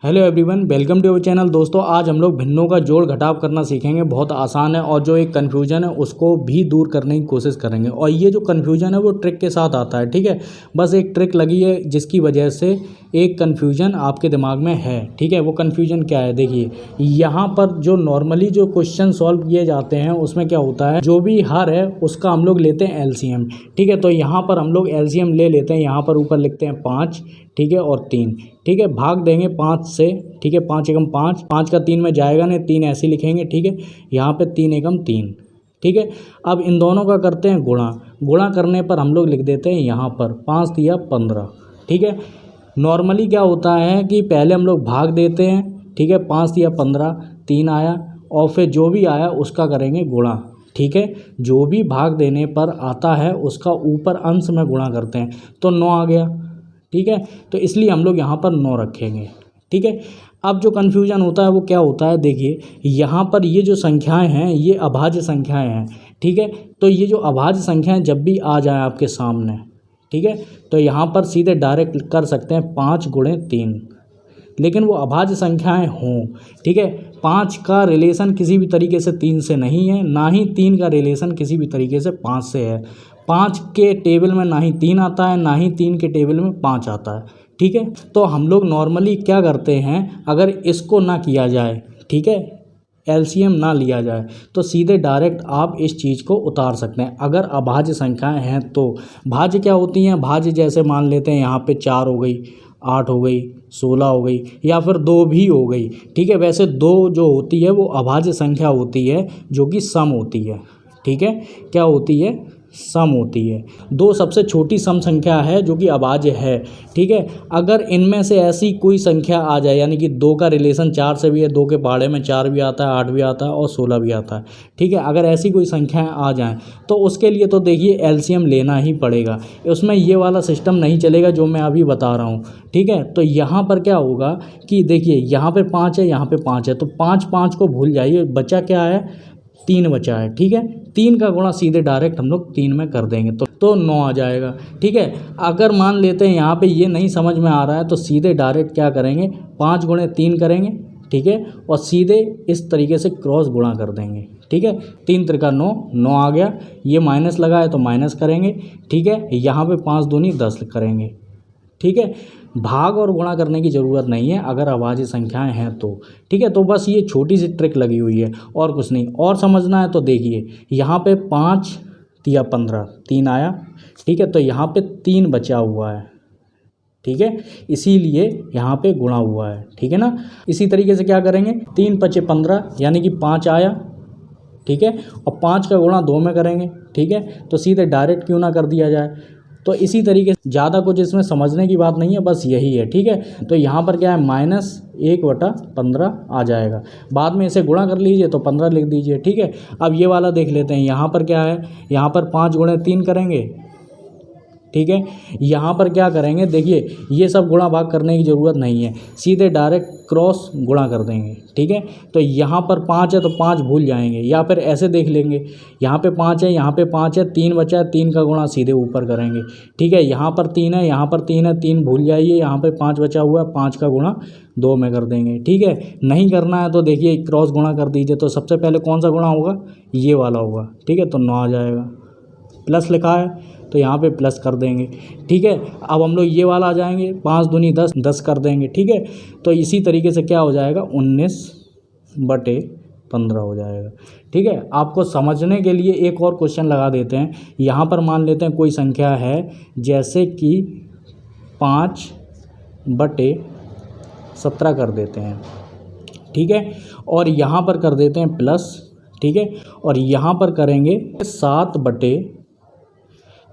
Hello everyone, welcome to our channel. दोस्तों, आज हम लोग भिन्नों का जोड़ घटाव करना सीखेंगे। बहुत आसान है और जो एक कन्फ्यूजन है उसको भी दूर करने की कोशिश करेंगे। और ये जो कन्फ्यूजन है वो ट्रिक के साथ आता है, ठीक है। बस एक ट्रिक लगी है जिसकी वजह से एक कन्फ्यूजन आपके दिमाग में है, ठीक है। वो कन्फ्यूजन क्या है, देखिए यहाँ पर जो नॉर्मली जो क्वेश्चन सॉल्व किए जाते हैं उसमें क्या होता है, जो भी हर है उसका हम लोग लेते हैं एलसीएम, ठीक है। तो यहाँ पर हम लोग एलसीएम ले लेते हैं। यहाँ पर ऊपर लिखते हैं 5, ठीक है, और 3, ठीक है। भाग देंगे 5 से, ठीक है। 5 एकम 5, 5 का 3 में जाएगा नहीं, 3 ऐसे लिखेंगे, ठीक है। यहाँ पे 3 एकम 3, ठीक है। अब इन दोनों का करते हैं गुणा। गुणा करने पर हम लोग लिख देते हैं यहाँ पर 5 दिया 15, ठीक है। नॉर्मली क्या होता है कि पहले हम लोग भाग देते हैं, ठीक है। 5 दिया 15, 3 आया, और फिर जो भी आया उसका करेंगे गुणा, ठीक है। जो भी भाग देने पर आता है उसका ऊपर अंश में गुणा करते हैं, तो 9 आ गया, ठीक है। तो इसलिए हम लोग यहाँ पर 9 रखेंगे, ठीक है। अब जो कन्फ्यूजन होता है वो क्या होता है, देखिए यहाँ पर ये जो संख्याएं हैं ये अभाज्य संख्याएं हैं, ठीक है। तो ये जो अभाज्य संख्याएं जब भी आ जाए आपके सामने, ठीक है, तो यहाँ पर सीधे डायरेक्ट कर सकते हैं 5 गुणे 3, लेकिन वो अभाज्य संख्याएं हों, ठीक है। 5 का रिलेशन किसी भी तरीके से 3 से नहीं है, ना ही 3 का रिलेशन किसी भी तरीके से 5 से है। 5 के टेबल में ना ही 3 आता है, ना ही 3 के टेबल में 5 आता है, ठीक है। तो हम लोग नॉर्मली क्या करते हैं, अगर इसको ना किया जाए, ठीक है, एलसीएम ना लिया जाए, तो सीधे डायरेक्ट आप इस चीज़ को उतार सकते हैं अगर अभाज्य संख्याएं हैं तो। भाज्य क्या होती हैं, भाज्य जैसे मान लेते हैं यहाँ पे 4 हो गई, 8 हो गई, 16 हो गई, या फिर 2 भी हो गई, ठीक है। वैसे 2 जो होती है वो अभाज्य संख्या होती है जो कि सम होती है, ठीक है। क्या होती है, सम होती है। 2 सबसे छोटी सम संख्या है जो कि अभाज्य है, ठीक है। अगर इनमें से ऐसी कोई संख्या आ जाए, यानी कि 2 का रिलेशन 4 से भी है, 2 के पहाड़े में 4 भी आता है, 8 भी आता है और 16 भी आता है, ठीक है। अगर ऐसी कोई संख्याएं आ जाएं तो उसके लिए तो देखिए एलसीएम लेना ही पड़ेगा। उसमें ये वाला सिस्टम नहीं चलेगा जो मैं अभी बता रहा हूँ, ठीक है। तो यहाँ पर क्या होगा कि देखिए यहाँ पे 5 है, यहाँ पे 5 है, तो 5 को भूल जाइए, बचा क्या है, 3 बचा है, ठीक है। 3 का गुणा सीधे डायरेक्ट हम लोग 3 में कर देंगे तो 9 आ जाएगा, ठीक है। अगर मान लेते हैं यहाँ पे ये नहीं समझ में आ रहा है तो सीधे डायरेक्ट क्या करेंगे, 5 गुणे 3 करेंगे, ठीक है, और सीधे इस तरीके से क्रॉस गुणा कर देंगे, ठीक है। 3 त्रिका 9, 9 आ गया। ये माइनस लगा है तो माइनस करेंगे, ठीक है। यहाँ पे 5 दूनी 10 करेंगे, ठीक है। भाग और गुणा करने की ज़रूरत नहीं है अगर अभाज्य संख्याएं हैं तो, ठीक है। तो बस ये छोटी सी ट्रिक लगी हुई है और कुछ नहीं। और समझना है तो देखिए यहाँ पे 5 या 15, 3 आया, ठीक है। तो यहाँ पे 3 बचा हुआ है, ठीक है, इसीलिए यहाँ पे गुणा हुआ है, ठीक है ना। इसी तरीके से क्या करेंगे, 3 पचे 15 यानी कि 5 आया, ठीक है, और 5 का गुणा 2 में करेंगे, ठीक है। तो सीधे डायरेक्ट क्यों ना कर दिया जाए। तो इसी तरीके से ज़्यादा कुछ इसमें समझने की बात नहीं है, बस यही है, ठीक है। तो यहाँ पर क्या है, -1/15 आ जाएगा। बाद में इसे गुणा कर लीजिए तो 15 लिख दीजिए, ठीक है। अब ये वाला देख लेते हैं, यहाँ पर क्या है, यहाँ पर 5 गुणे 3 करेंगे, ठीक है। यहाँ पर क्या करेंगे, देखिए ये सब गुणा भाग करने की ज़रूरत नहीं है, सीधे डायरेक्ट क्रॉस गुणा कर देंगे, ठीक है। तो यहाँ पर 5 है तो 5 भूल जाएंगे, या फिर ऐसे देख लेंगे, यहाँ पे 5 है, यहाँ पे 5 है, 3 बचा है, 3 का गुणा सीधे ऊपर करेंगे, ठीक है। यहाँ पर 3 है, यहाँ पर 3 है, 3 भूल जाइए, यहाँ पे 5 बचा हुआ है, 5 का गुणा 2 में कर देंगे, ठीक है। नहीं करना है तो देखिए क्रॉस गुणा कर दीजिए, तो सबसे पहले कौन सा गुणा होगा, ये वाला होगा, ठीक है। तो 9 आ जाएगा, प्लस लिखा है तो यहाँ पे प्लस कर देंगे, ठीक है। अब हम लोग ये वाला आ जाएंगे, 5 दूनी 10, 10 कर देंगे, ठीक है। तो इसी तरीके से क्या हो जाएगा, 19/15 हो जाएगा, ठीक है। आपको समझने के लिए एक और क्वेश्चन लगा देते हैं। यहाँ पर मान लेते हैं कोई संख्या है जैसे कि 5/17 कर देते हैं, ठीक है, और यहाँ पर कर देते हैं प्लस, ठीक है, और यहाँ पर करेंगे 7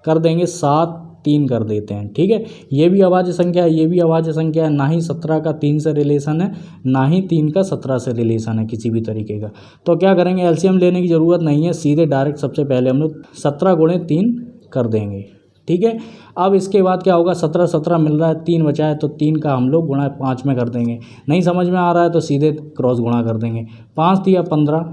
कर देंगे 7, 3 कर देते हैं, ठीक है। ये भी अभाज्य संख्या है, ये भी अभाज्य संख्या है, ना ही 17 का 3 से रिलेशन है, ना ही 3 का 17 से रिलेशन है किसी भी तरीके का। तो क्या करेंगे, एलसीएम लेने की ज़रूरत नहीं है, सीधे डायरेक्ट सबसे पहले हम लोग 17 गुणे 3 कर देंगे, ठीक है। अब इसके बाद क्या होगा, 17 17 मिल रहा है, 3 बचा है तो 3 का हम लोग गुणा 5 में कर देंगे। नहीं समझ में आ रहा है तो सीधे क्रॉस गुणा कर देंगे, 5 दिया 15,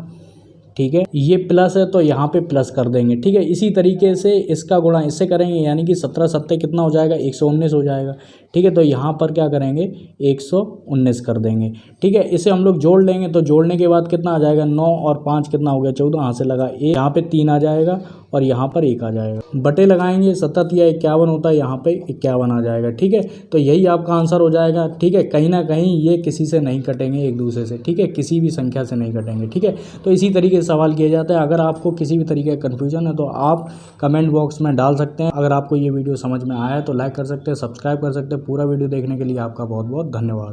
ठीक है। ये प्लस है तो यहाँ पे प्लस कर देंगे, ठीक है। इसी तरीके से इसका गुणा इससे करेंगे, यानी कि 17 7 कितना हो जाएगा, 119 हो जाएगा, ठीक है। तो यहाँ पर क्या करेंगे 119 कर देंगे, ठीक है। इसे हम लोग जोड़ लेंगे, तो जोड़ने के बाद कितना आ जाएगा 9 और 5 कितना हो गया 14, यहाँ से लगा 1, यहाँ पे 3 आ जाएगा और यहाँ पर 1 आ जाएगा। बटे लगाएंगे, 57 या 51 होता है, यहाँ पे 51 आ जाएगा, ठीक है। तो यही आपका आंसर हो जाएगा, ठीक है। कहीं ना कहीं ये किसी से नहीं कटेंगे एक दूसरे से, ठीक है, किसी भी संख्या से नहीं कटेंगे, ठीक है। तो इसी तरीके से सवाल किया जाता है। अगर आपको किसी भी तरीके का कन्फ्यूजन है तो आप कमेंट बॉक्स में डाल सकते हैं। अगर आपको ये वीडियो समझ में आया है तो लाइक कर सकते हैं, सब्सक्राइब कर सकते हैं। पूरा वीडियो देखने के लिए आपका बहुत बहुत धन्यवाद।